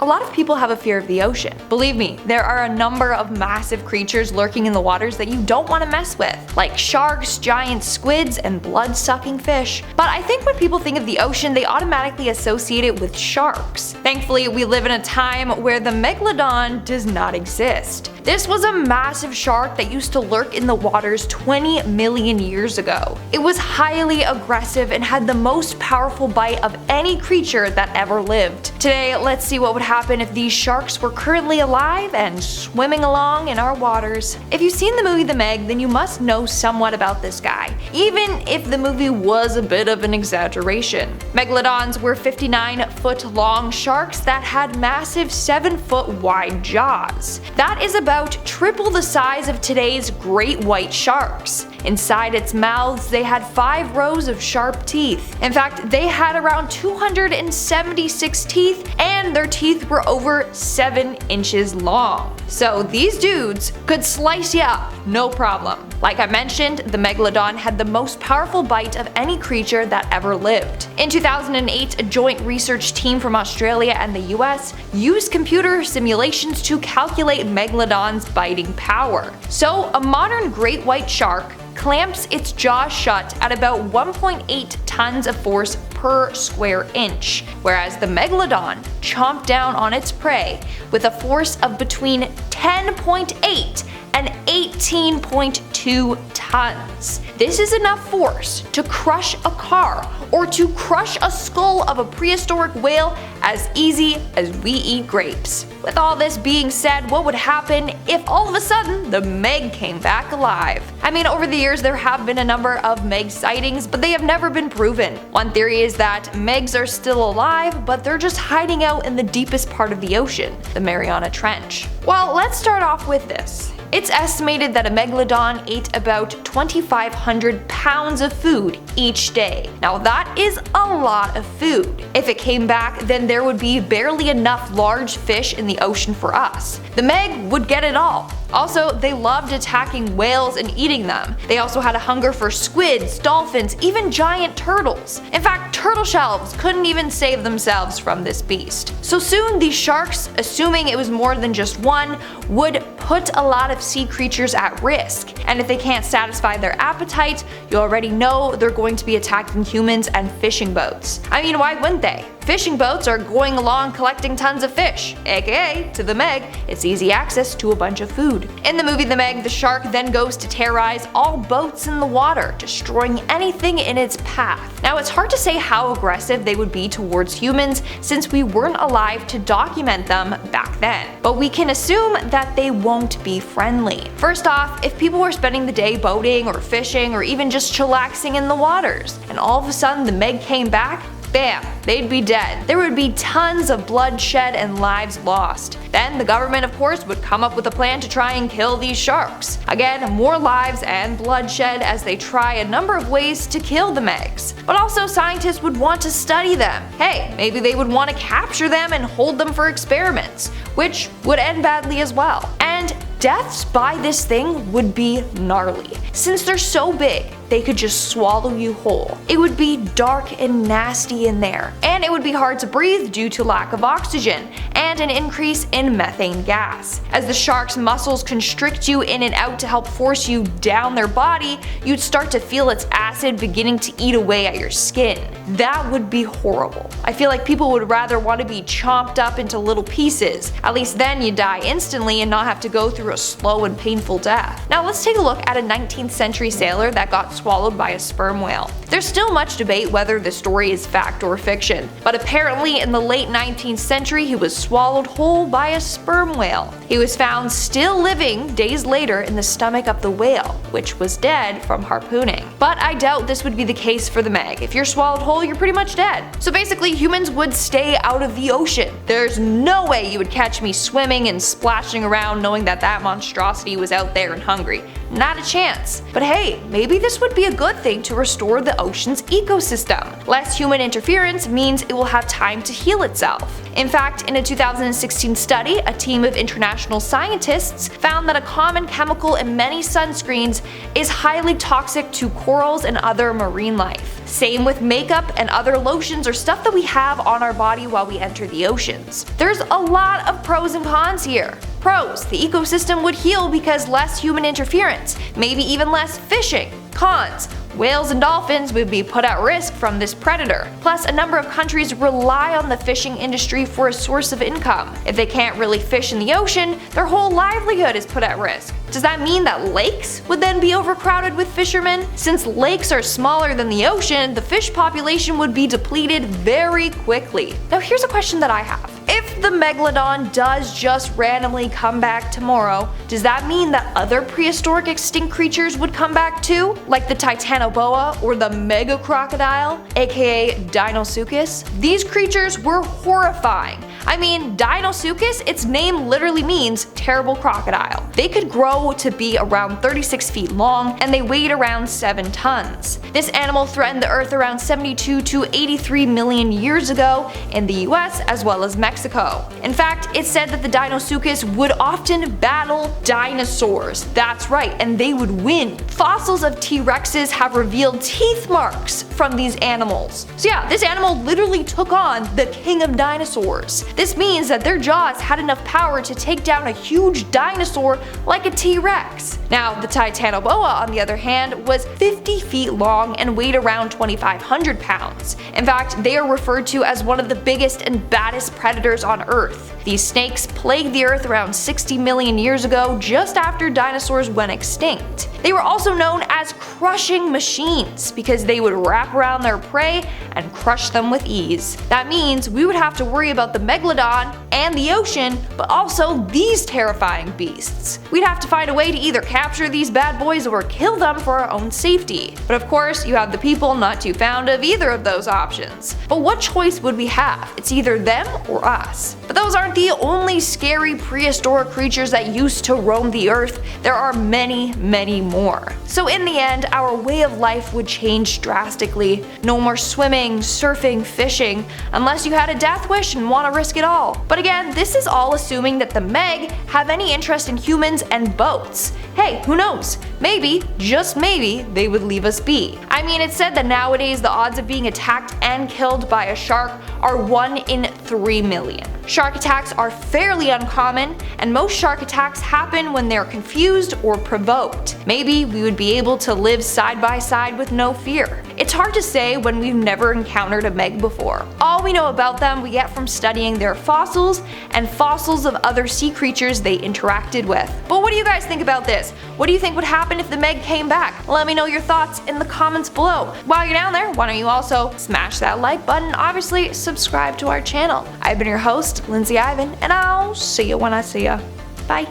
A lot of people have a fear of the ocean. Believe me, there are a number of massive creatures lurking in the waters that you don't want to mess with, like sharks, giant squids, and blood-sucking fish. But I think when people think of the ocean, they automatically associate it with sharks. Thankfully, we live in a time where the Megalodon does not exist. This was a massive shark that used to lurk in the waters 20 million years ago. It was highly aggressive and had the most powerful bite of any creature that ever lived. Today, let's see what would happen if these sharks were currently alive and swimming along in our waters. If you've seen the movie The Meg, then you must know somewhat about this guy, even if the movie was a bit of an exaggeration. Megalodons were 59-foot-long sharks that had massive 7-foot-wide jaws. That is about triple the size of today's great white sharks. Inside its mouths, they had 5 rows of sharp teeth. In fact, they had around 276 teeth, and their teeth were over 7 inches long. So these dudes could slice you up, no problem. Like I mentioned, the Megalodon had the most powerful bite of any creature that ever lived. In 2008, a joint research team from Australia and the US used computer simulations to calculate Megalodon's biting power. So a modern great white shark clamps its jaw shut at about 1.8 tons of force per square inch, whereas the Megalodon chomped down on its prey with a force of between 10.8 and 18.2 tons. This is enough force to crush a car or to crush a skull of a prehistoric whale as easy as we eat grapes. With all this being said, what would happen if all of a sudden the Meg came back alive? I mean, over the years there have been a number of Meg sightings, but they have never been proven. One theory is that Megs are still alive, but they're just hiding out in the deepest part of the ocean, the Mariana Trench. Well, let's start off with this. It's estimated that a Megalodon ate about 2,500 pounds of food each day. Now that is a lot of food. If it came back, then there would be barely enough large fish in the ocean for us. The Meg would get it all. Also, they loved attacking whales and eating them. They also had a hunger for squids, dolphins, even giant turtles. In fact, turtle shells couldn't even save themselves from this beast. So soon these sharks, assuming it was more than just one, would put a lot of sea creatures at risk. And if they can't satisfy their appetite, you already know they're going to be attacking humans and fishing boats. I mean, why wouldn't they? Fishing boats are going along collecting tons of fish, aka, to the Meg, it's easy access to a bunch of food. In the movie The Meg, the shark then goes to terrorize all boats in the water, destroying anything in its path. Now it's hard to say how aggressive they would be towards humans since we weren't alive to document them back then, but we can assume that they won't be friendly. First off, if people were spending the day boating or fishing or even just chillaxing in the waters, and all of a sudden the Meg came back, bam, they'd be dead. There would be tons of bloodshed and lives lost. Then the government, of course, would come up with a plan to try and kill these sharks. Again, more lives and bloodshed as they try a number of ways to kill the Megs. But also scientists would want to study them. Hey, maybe they would want to capture them and hold them for experiments, which would end badly as well. And deaths by this thing would be gnarly. Since they're so big, they could just swallow you whole. It would be dark and nasty in there, and it would be hard to breathe due to lack of oxygen and an increase in methane gas. As the shark's muscles constrict you in and out to help force you down their body, you'd start to feel its acid beginning to eat away at your skin. That would be horrible. I feel like people would rather want to be chomped up into little pieces. At least then you die instantly and not have to go through a slow and painful death. Now let's take a look at a 19th century sailor that got swallowed by a sperm whale. There's still much debate whether the story is fact or fiction, but apparently in the late 19th century he was swallowed whole by a sperm whale. He was found still living days later in the stomach of the whale, which was dead from harpooning. But I doubt this would be the case for the Meg. If you're swallowed whole, you're pretty much dead. So basically humans would stay out of the ocean. There's no way you would catch me swimming and splashing around knowing that that monstrosity was out there and hungry. Not a chance. But hey, maybe this would be a good thing to restore the ocean's ecosystem. Less human interference means it will have time to heal itself. In fact, in a 2016 study, a team of international scientists found that a common chemical in many sunscreens is highly toxic to corals and other marine life. Same with makeup and other lotions or stuff that we have on our body while we enter the oceans. There's a lot of pros and cons here. Pros: the ecosystem would heal because less human interference, maybe even less fishing. Cons: whales and dolphins would be put at risk from this predator. Plus, a number of countries rely on the fishing industry for a source of income. If they can't really fish in the ocean, their whole livelihood is put at risk. Does that mean that lakes would then be overcrowded with fishermen? Since lakes are smaller than the ocean, the fish population would be depleted very quickly. Now here's a question that I have. If the Megalodon does just randomly come back tomorrow, does that mean that other prehistoric extinct creatures would come back too? Like the Titanoboa or the mega crocodile, aka Deinosuchus? These creatures were horrifying. I mean, Deinosuchus, its name literally means terrible crocodile. They could grow to be around 36 feet long and they weighed around 7 tons. This animal threatened the earth around 72 to 83 million years ago in the US as well as Mexico. In fact, it's said that the Deinosuchus would often battle dinosaurs. That's right, and they would win. Fossils of T-Rexes have revealed teeth marks from these animals. So yeah, this animal literally took on the king of dinosaurs. This means that their jaws had enough power to take down a huge dinosaur like a T-Rex. Now, the Titanoboa, on the other hand, was 50 feet long and weighed around 2,500 pounds. In fact, they are referred to as one of the biggest and baddest predators on Earth. These snakes plagued the Earth around 60 million years ago, just after dinosaurs went extinct. They were also known as crushing machines because they would wrap around their prey and crush them with ease. That means we would have to worry about the Megalodon and the ocean, but also these terrifying beasts. We'd have to find a way to either capture these bad boys or kill them for our own safety. But of course, you have the people not too fond of either of those options. But what choice would we have? It's either them or us. But those aren't the only scary prehistoric creatures that used to roam the earth. There are many, many more. So in the end, our way of life would change drastically. No more swimming, surfing, fishing, unless you had a death wish and want to risk it all. But again, this is all assuming that the Meg have any interest in humans and boats. Hey, who knows? Maybe, just maybe, they would leave us be. I mean, it's said that nowadays the odds of being attacked and killed by a shark are 1 in 3 million. Shark attacks are fairly uncommon, and most shark attacks happen when they're confused or provoked. Maybe we would be able to live side by side with no fear. It's hard to say when we've never encountered a Meg before. All we know about them we get from studying their fossils and fossils of other sea creatures they interacted with. But what do you guys think about this? What do you think would happen if the Meg came back? Let me know your thoughts in the comments below. While you're down there, why don't you also smash that like button, obviously subscribe to our channel. I've been your host, Lindsay Ivan, and I'll see you when I see ya. Bye.